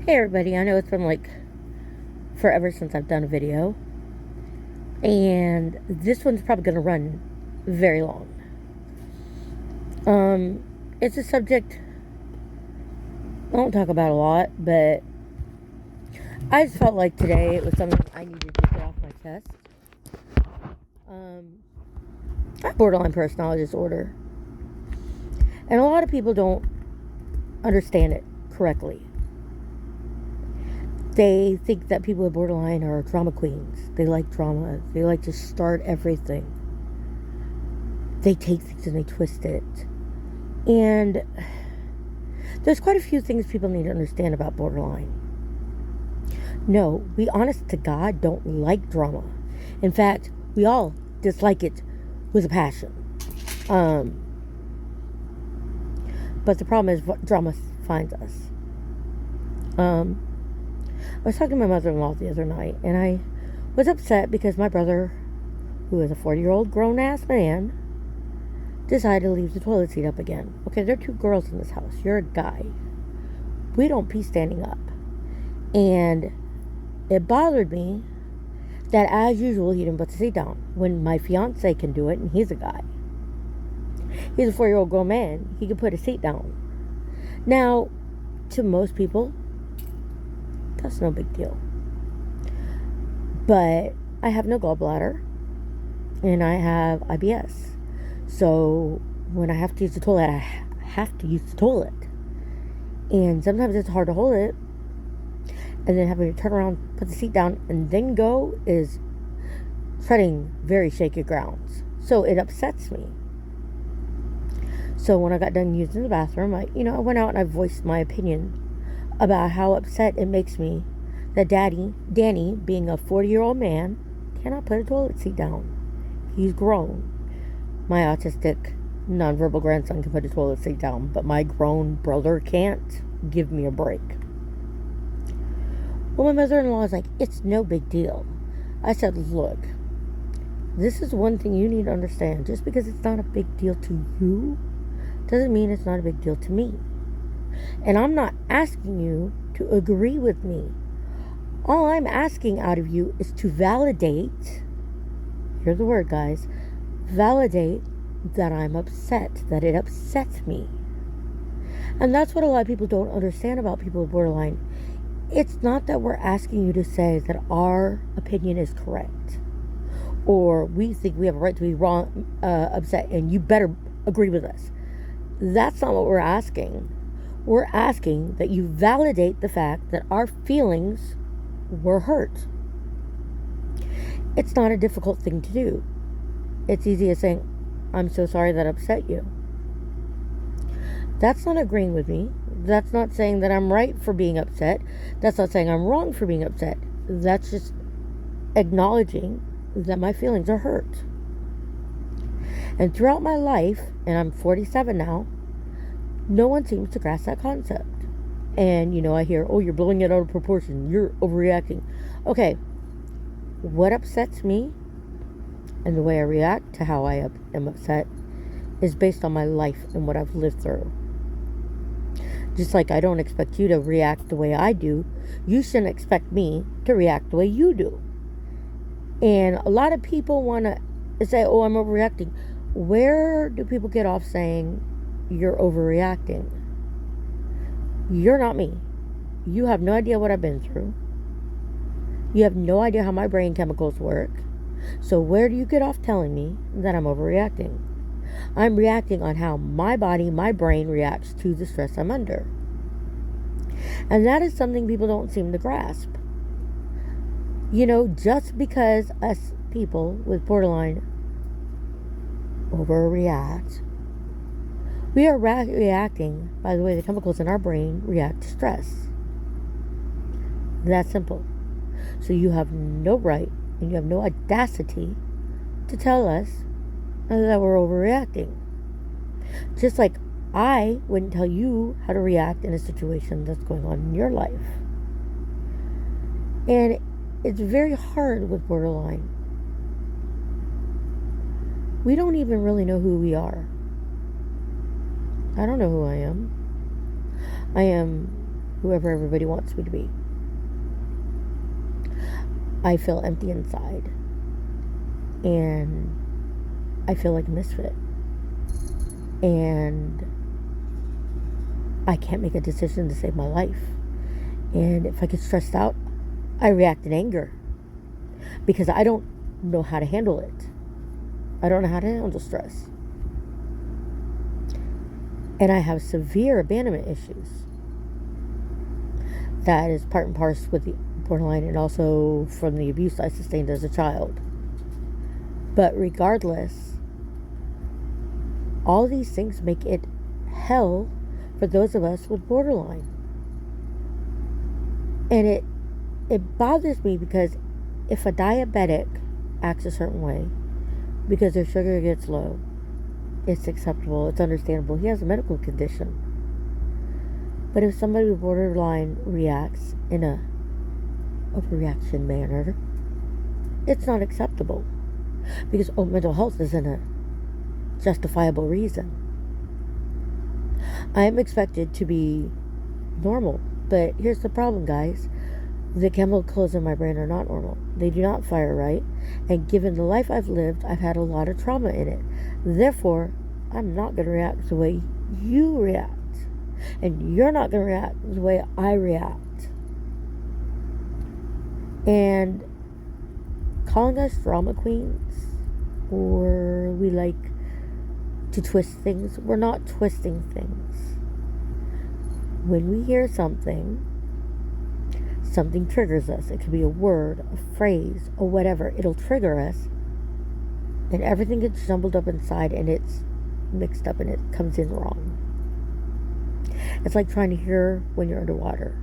Hey everybody, I know it's been like forever since I've done a video, and this one's probably going to run very long. It's a subject I don't talk about a lot, but I just felt like today it was something I needed to get off my chest. I have borderline personality disorder, and a lot of people don't understand it correctly. They think that people with borderline are drama queens. They like drama. They like to start everything. They take things and they twist it. And there's quite a few things people need to understand about borderline. No, we honest to God don't like drama. In fact, we all dislike it with a passion. But the problem is drama finds us. I was talking to my mother-in-law the other night, and I was upset because my brother, who is a 40-year-old grown-ass man, decided to leave the toilet seat up again. Okay, there are two girls in this house. You're a guy. We don't pee standing up. And it bothered me that, as usual, he didn't put the seat down. When my fiance can do it, and he's a guy. He's a 4-year-old grown man. He can put a seat down. Now, to most people, that's no big deal. But I have no gallbladder, and I have IBS. So when I have to use the toilet, I have to use the toilet. And sometimes it's hard to hold it. And then having to turn around, put the seat down, and then go is treading very shaky grounds. So it upsets me. So when I got done using the bathroom, I went out and I voiced my opinion about how upset it makes me that Danny, being a 40-year-old man, cannot put a toilet seat down. He's grown. My autistic, nonverbal grandson can put a toilet seat down, but my grown brother can't. Give me a break. Well, my mother-in-law is like, it's no big deal. I said, look, this is one thing you need to understand. Just because it's not a big deal to you doesn't mean it's not a big deal to me. And I'm not asking you to agree with me. All I'm asking out of you is to validate, hear the word, guys, validate that I'm upset, that it upsets me. And that's what a lot of people don't understand about people with borderline. It's not that we're asking you to say that our opinion is correct, or we think we have a right to be wrong, upset, and you better agree with us. That's not what we're asking. We're asking that you validate the fact that our feelings were hurt. It's not a difficult thing to do. It's easy as saying, I'm so sorry that upset you. That's not agreeing with me. That's not saying that I'm right for being upset. That's not saying I'm wrong for being upset. That's just acknowledging that my feelings are hurt. And throughout my life, and I'm 47 now, no one seems to grasp that concept. And, I hear, oh, you're blowing it out of proportion. You're overreacting. Okay, what upsets me and the way I react to how I am upset is based on my life and what I've lived through. Just like I don't expect you to react the way I do, you shouldn't expect me to react the way you do. And a lot of people want to say, oh, I'm overreacting. Where do people get off saying you're overreacting? You're not me. You have no idea what I've been through. You have no idea how my brain chemicals work. So where do you get off telling me that I'm overreacting? I'm reacting on how my body, my brain reacts to the stress I'm under. And that is something people don't seem to grasp. Just because us people with borderline overreact, we are reacting by the way the chemicals in our brain react to stress. That's simple. So you have no right and you have no audacity to tell us that we're overreacting. Just like I wouldn't tell you how to react in a situation that's going on in your life. And it's very hard with borderline. We don't even really know who we are. I don't know who I am. I am whoever everybody wants me to be. I feel empty inside. And I feel like a misfit. And I can't make a decision to save my life. And if I get stressed out, I react in anger. Because I don't know how to handle it. I don't know how to handle stress. And I have severe abandonment issues. That is part and parcel with the borderline and also from the abuse I sustained as a child. But regardless, all these things make it hell for those of us with borderline. And it bothers me because if a diabetic acts a certain way because their sugar gets low, it's acceptable, it's understandable. He has a medical condition. But if somebody with borderline reacts in a overreaction manner, it's not acceptable. Because mental health isn't a justifiable reason. I am expected to be normal. But here's the problem, guys. The chemicals in my brain are not normal. They do not fire right. And given the life I've lived, I've had a lot of trauma in it. Therefore, I'm not going to react the way you react. And you're not going to react the way I react. And calling us drama queens, or we like to twist things, we're not twisting things. When we hear something triggers us. It could be a word, a phrase, or whatever. It'll trigger us. And everything gets jumbled up inside and it's mixed up and it comes in wrong. It's like trying to hear when you're underwater.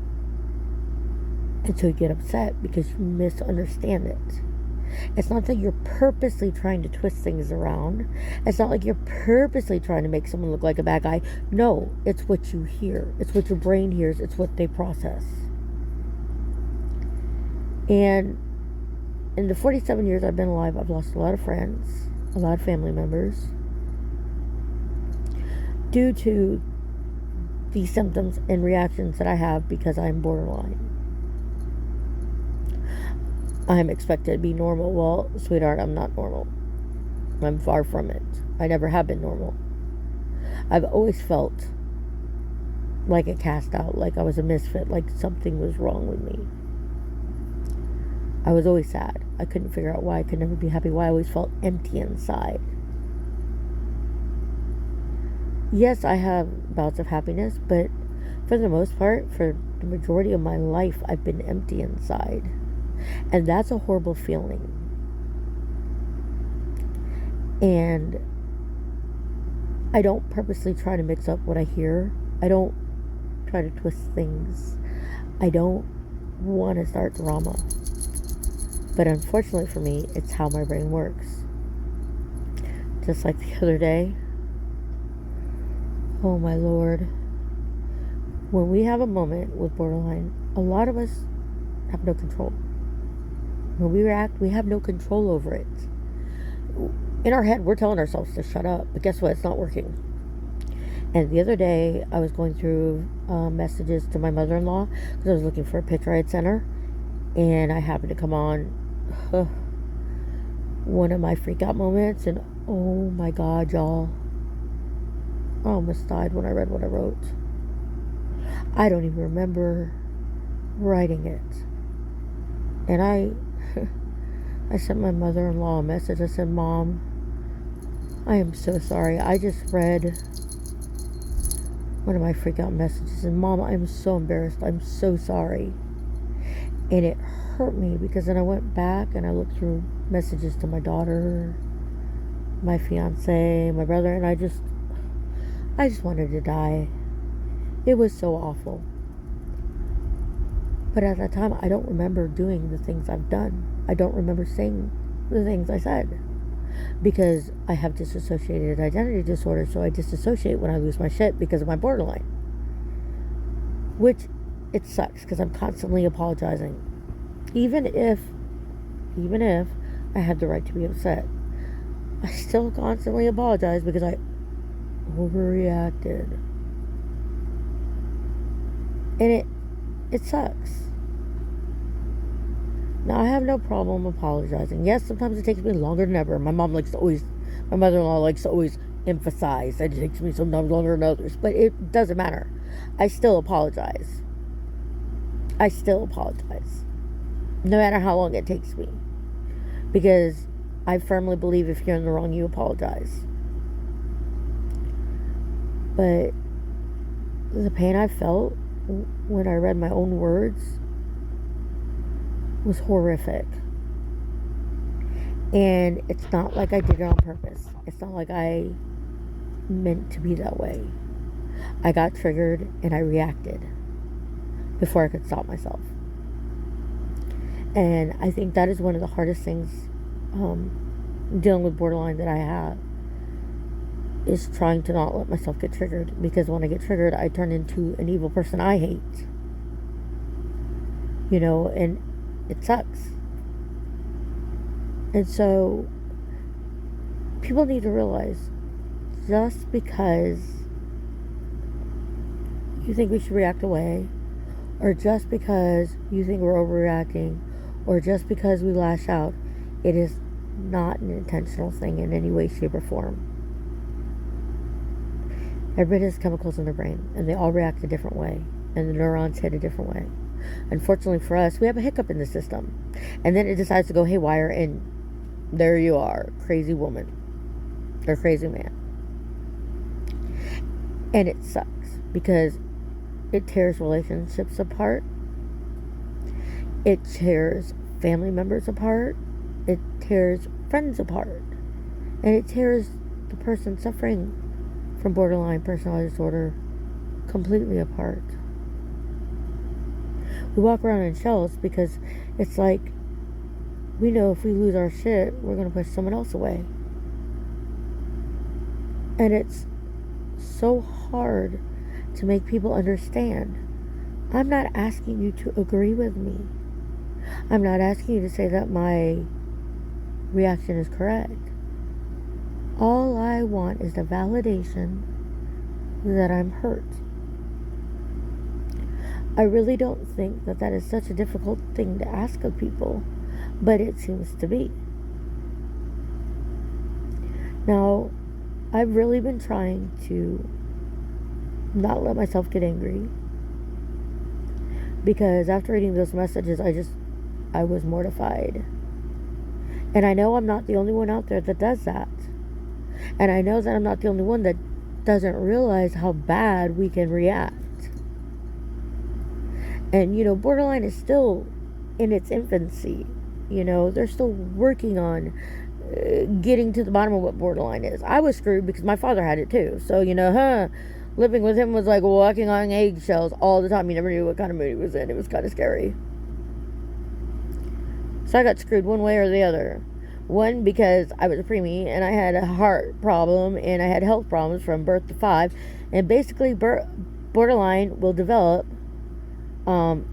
And so you get upset because you misunderstand it. It's not that you're purposely trying to twist things around. It's not like you're purposely trying to make someone look like a bad guy. No, it's what you hear. It's what your brain hears. It's what they process. And in the 47 years I've been alive, I've lost a lot of friends, a lot of family members, due to the symptoms and reactions that I have because I'm borderline. I'm expected to be normal. Well, sweetheart, I'm not normal. I'm far from it. I never have been normal. I've always felt like a cast out, like I was a misfit, like something was wrong with me. I was always sad. I couldn't figure out why I could never be happy, why I always felt empty inside. Yes, I have bouts of happiness, but for the most part, for the majority of my life, I've been empty inside. And that's a horrible feeling. And I don't purposely try to mix up what I hear. I don't try to twist things. I don't want to start drama. But unfortunately for me, it's how my brain works. Just like the other day. Oh my Lord. When we have a moment with borderline, a lot of us have no control. When we react, we have no control over it. In our head, we're telling ourselves to shut up. But guess what? It's not working. And the other day, I was going through messages to my mother-in-law because I was looking for a picture I had sent her. And I happened to come on one of my freak out moments. And oh my God, y'all. I almost died when I read what I wrote. I don't even remember writing it. And I sent my mother-in-law a message. I said, Mom, I am so sorry. I just read one of my freak out messages. And Mom, I'm so embarrassed. I'm so sorry. And it hurt me because then I went back and I looked through messages to my daughter, my fiance, my brother, and I just wanted to die. It was so awful. But at that time, I don't remember doing the things I've done. I don't remember saying the things I said. Because I have dissociated identity disorder, so I disassociate when I lose my shit because of my borderline. Which, it sucks because I'm constantly apologizing. Even if I had the right to be upset, I still constantly apologize because I overreacted. And it sucks. Now, I have no problem apologizing. Yes, sometimes it takes me longer than ever. My mother-in-law likes to always emphasize that it takes me sometimes longer than others, but it doesn't matter. I still apologize. No matter how long it takes me. Because I firmly believe if you're in the wrong, you apologize. But the pain I felt when I read my own words was horrific. And it's not like I did it on purpose. It's not like I meant to be that way. I got triggered and I reacted before I could stop myself. And I think that is one of the hardest things dealing with borderline that I have, is trying to not let myself get triggered. Because when I get triggered, I turn into an evil person I hate. And it sucks. And so people need to realize, just because you think we should react away, or just because you think we're overreacting, or just because we lash out, it is not an intentional thing in any way, shape, or form. Everybody has chemicals in their brain, and they all react a different way, and the neurons hit a different way. Unfortunately for us, we have a hiccup in the system, and then it decides to go haywire, and there you are, crazy woman or crazy man. And it sucks because it tears relationships apart. It tears family members apart. It tears friends apart. And it tears the person suffering from borderline personality disorder completely apart. We walk around in shells because it's like, we know if we lose our shit, we're going to push someone else away. And it's so hard to make people understand. I'm not asking you to agree with me. I'm not asking you to say that my reaction is correct. All I want is the validation that I'm hurt. I really don't think that is such a difficult thing to ask of people, but it seems to be. Now, I've really been trying to not let myself get angry, because after reading those messages, I was mortified. And I know I'm not the only one out there that does that. And I know that I'm not the only one that doesn't realize how bad we can react. And, borderline is still in its infancy. They're still working on getting to the bottom of what borderline is. I was screwed because my father had it too. So, living with him was like walking on eggshells all the time. You never knew what kind of mood he was in. It was kind of scary. So I got screwed one way or the other. One, because I was a preemie and I had a heart problem and I had health problems from birth to 5. And basically, borderline will develop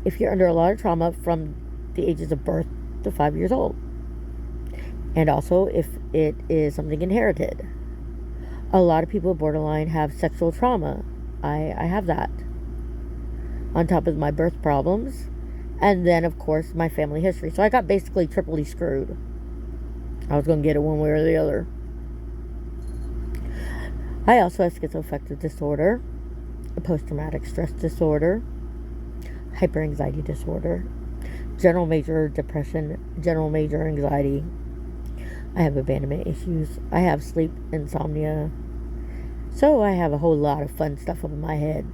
if you're under a lot of trauma from the ages of birth to 5 years old. And also if it is something inherited. A lot of people with borderline have sexual trauma. I have that. On top of my birth problems. And then, of course, my family history. So I got basically triply screwed. I was going to get it one way or the other. I also have schizoaffective disorder, post-traumatic stress disorder, hyperanxiety disorder, general major depression, general major anxiety. I have abandonment issues. I have sleep insomnia. So I have a whole lot of fun stuff up in my head.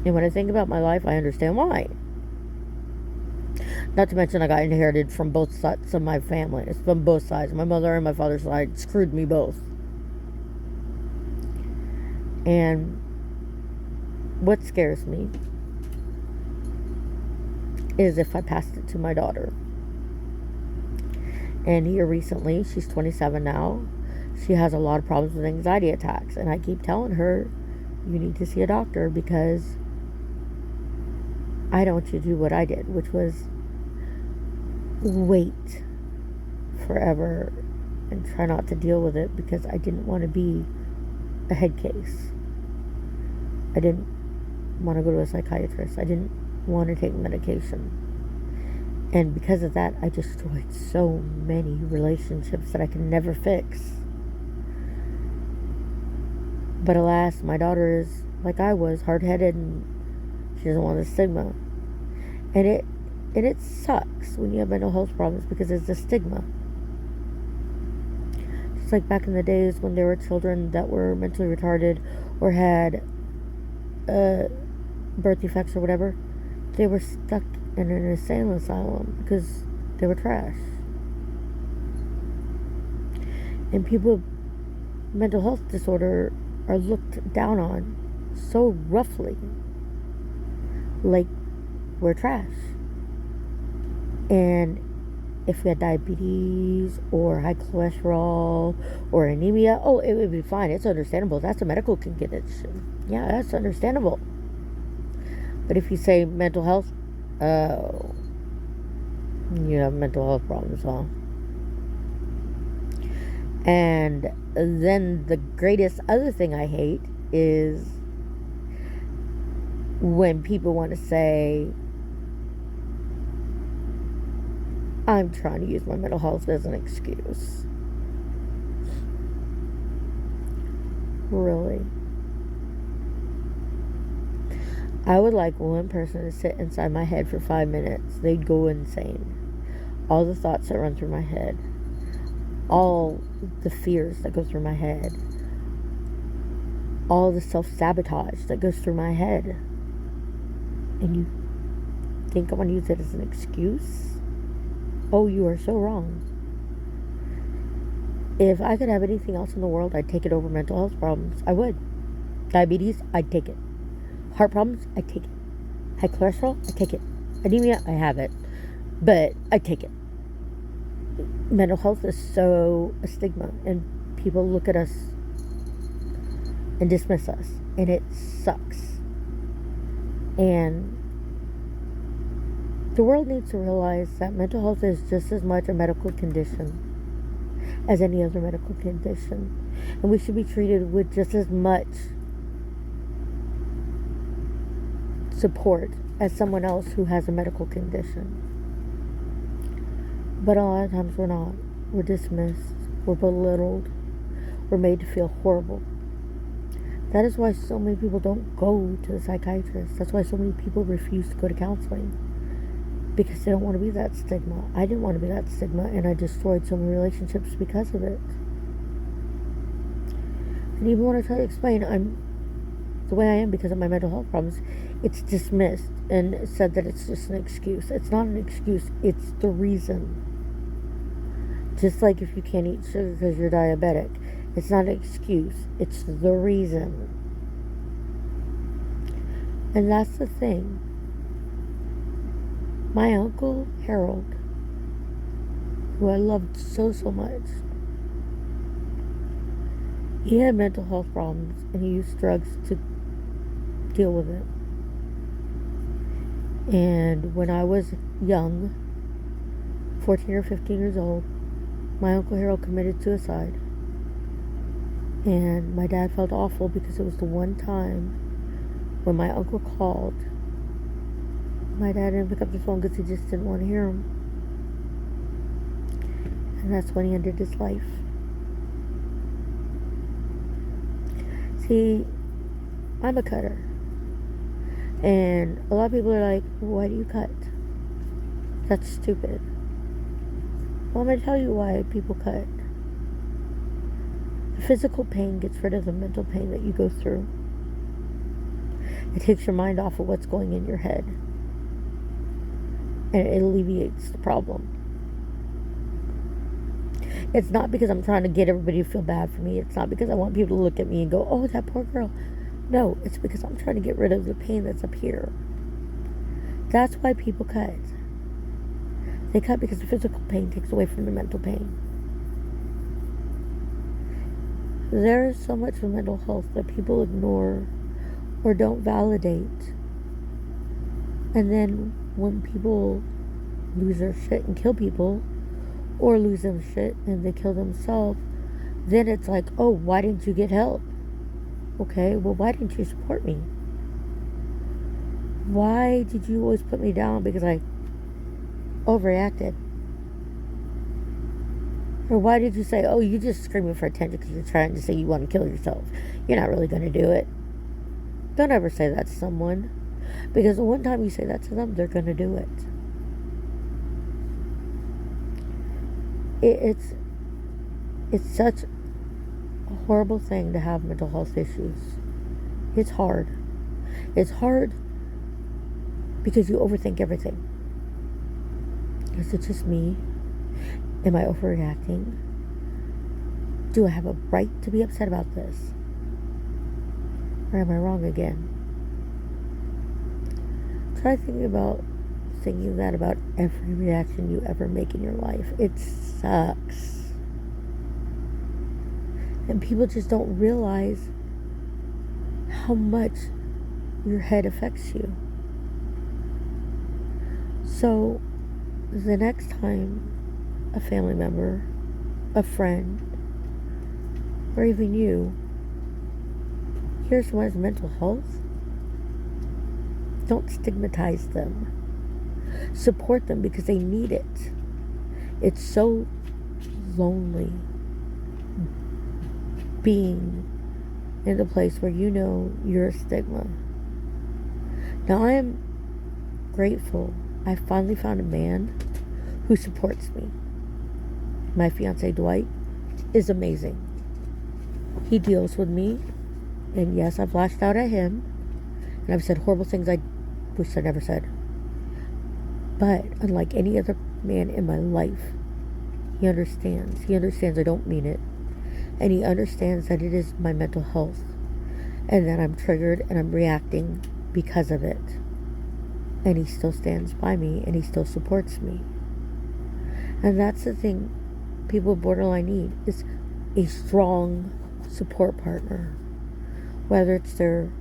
And when I think about my life, I understand why. Not to mention I got inherited from both sides of my family. It's from both sides. My mother and my father's side screwed me both. And what scares me is if I passed it to my daughter. And here recently, she's 27 now, she has a lot of problems with anxiety attacks. And I keep telling her, you need to see a doctor, because I don't want you to do what I did, which was wait forever and try not to deal with it, because I didn't want to be a head case. I didn't want to go to a psychiatrist. I didn't want to take medication. And because of that, I destroyed so many relationships that I could never fix. But alas, my daughter is like I was, hard-headed, and she doesn't want the stigma. And it sucks when you have mental health problems because it's a stigma. Just like back in the days when there were children that were mentally retarded or had birth defects or whatever, they were stuck in an insane asylum because they were trash. And people with mental health disorder are looked down on so roughly, like we're trash. And if we had diabetes or high cholesterol or anemia, oh, it would be fine. It's understandable. That's a medical condition. Yeah, that's understandable. But if you say mental health, oh, you have mental health problems, huh? And then the greatest other thing I hate is when people want to say, I'm trying to use my mental health as an excuse. Really? I would like one person to sit inside my head for 5 minutes. They'd go insane. All the thoughts that run through my head. All the fears that go through my head. All the self-sabotage that goes through my head. And you think I'm going to use it as an excuse? Oh, you are so wrong. If I could have anything else in the world, I'd take it over mental health problems. I would. Diabetes, I'd take it. Heart problems, I take it. High cholesterol, I take it. Anemia, I have it. But I take it. Mental health is so a stigma, and people look at us and dismiss us, and it sucks. And the world needs to realize that mental health is just as much a medical condition as any other medical condition, and we should be treated with just as much support as someone else who has a medical condition. But a lot of times we're not. We're dismissed. We're belittled. We're made to feel horrible. That is why so many people don't go to the psychiatrist. That's why so many people refuse to go to counseling. Because they don't want to be that stigma. I didn't want to be that stigma, and I destroyed so many relationships because of it. And even when I try to explain I'm the way I am because of my mental health problems, it's dismissed and said that it's just an excuse. It's not an excuse. It's the reason. Just like if you can't eat sugar because you're diabetic. It's not an excuse. It's the reason. And that's the thing. My uncle Harold, who I loved so much, he had mental health problems and he used drugs to deal with it. And when I was young, 14 or 15 years old, my Uncle Harold committed suicide. And my dad felt awful because it was the one time when my uncle called. My dad didn't pick up the phone because he just didn't want to hear him. And that's when he ended his life. See, I'm a cutter. And a lot of people are like, why do you cut? That's stupid. Well, I'm going to tell you why people cut. The physical pain gets rid of the mental pain that you go through. It takes your mind off of what's going in your head. And it alleviates the problem. It's not because I'm trying to get everybody to feel bad for me. It's not because I want people to look at me and go, oh, that poor girl. No, it's because I'm trying to get rid of the pain that's up here. That's why people cut. They cut because the physical pain takes away from the mental pain. There is so much of mental health that people ignore or don't validate. And then when people lose their shit and kill people, or lose their shit and they kill themselves, then it's like, oh, why didn't you get help? Okay, well, why didn't you support me? Why did you always put me down because I overreacted? Or why did you say, oh, you just screaming for attention because you're trying to say you want to kill yourself? You're not really going to do it. Don't ever say that to someone. Because the one time you say that to them, they're going to do it. It's such a horrible thing to have mental health issues. It's hard. It's hard because you overthink everything. Is it just me? Am I overreacting? Do I have a right to be upset about this? Or am I wrong again? Try thinking that about every reaction you ever make in your life. It sucks. And people just don't realize how much your head affects you. So, the next time a family member, a friend, or even you hears someone has mental health, don't stigmatize them. Support them because they need it. It's so lonely being in the place where you know you're a stigma. Now, I am grateful. I finally found a man who supports me. My fiance Dwight is amazing. He deals with me, and yes, I've lashed out at him, and I've said horrible things I wish I never said. But unlike any other man in my life, he understands. He understands I don't mean it, and he understands that it is my mental health, and that I'm triggered and I'm reacting because of it. And he still stands by me, and he still supports me. And that's the thing people with borderline need, is a strong support partner, whether it's their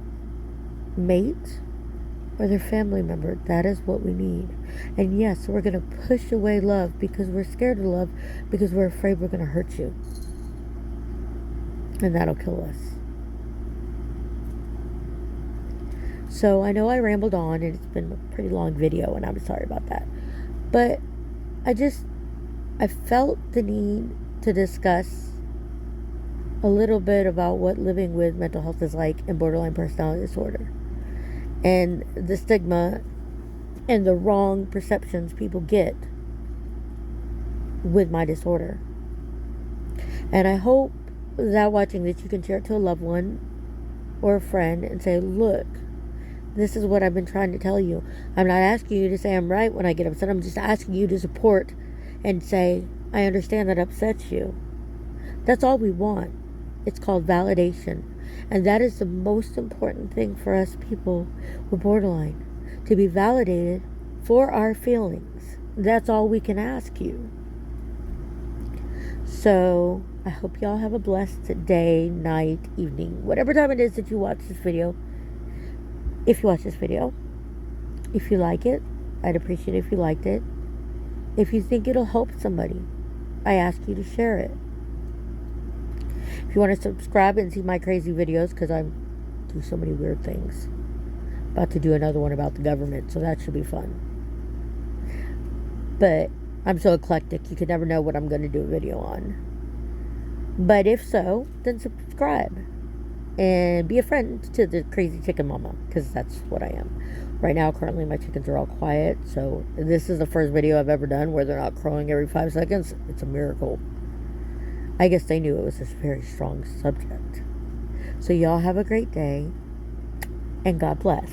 mate or their family member. That is what we need. And yes, we're going to push away love because we're scared of love, because we're afraid we're going to hurt you, and that'll kill us. So I know I rambled on, and it's been a pretty long video, and I'm sorry about that, but I felt the need to discuss a little bit about what living with mental health is like in borderline personality disorder, and the stigma and the wrong perceptions people get with my disorder. And I hope that watching this, you can share it to a loved one or a friend and say, look, this is what I've been trying to tell you. I'm not asking you to say I'm right when I get upset. I'm just asking you to support and say, I understand that upsets you. That's all we want. It's called validation. And that is the most important thing for us people with borderline, to be validated for our feelings. That's all we can ask you. So I hope y'all have a blessed day, night, evening, whatever time it is that you watch this video. If you watch this video, if you like it, I'd appreciate it if you liked it. If you think it'll help somebody, I ask you to share it. If you want to subscribe and see my crazy videos, because I do so many weird things. About to do another one about the government, so that should be fun. But I'm so eclectic, you could never know what I'm going to do a video on. But if so, then subscribe. And be a friend to the crazy chicken mama, because that's what I am. Right now, currently, my chickens are all quiet. So this is the first video I've ever done where they're not crowing every 5 seconds. It's a miracle. I guess they knew it was a very strong subject. So y'all have a great day, and God bless.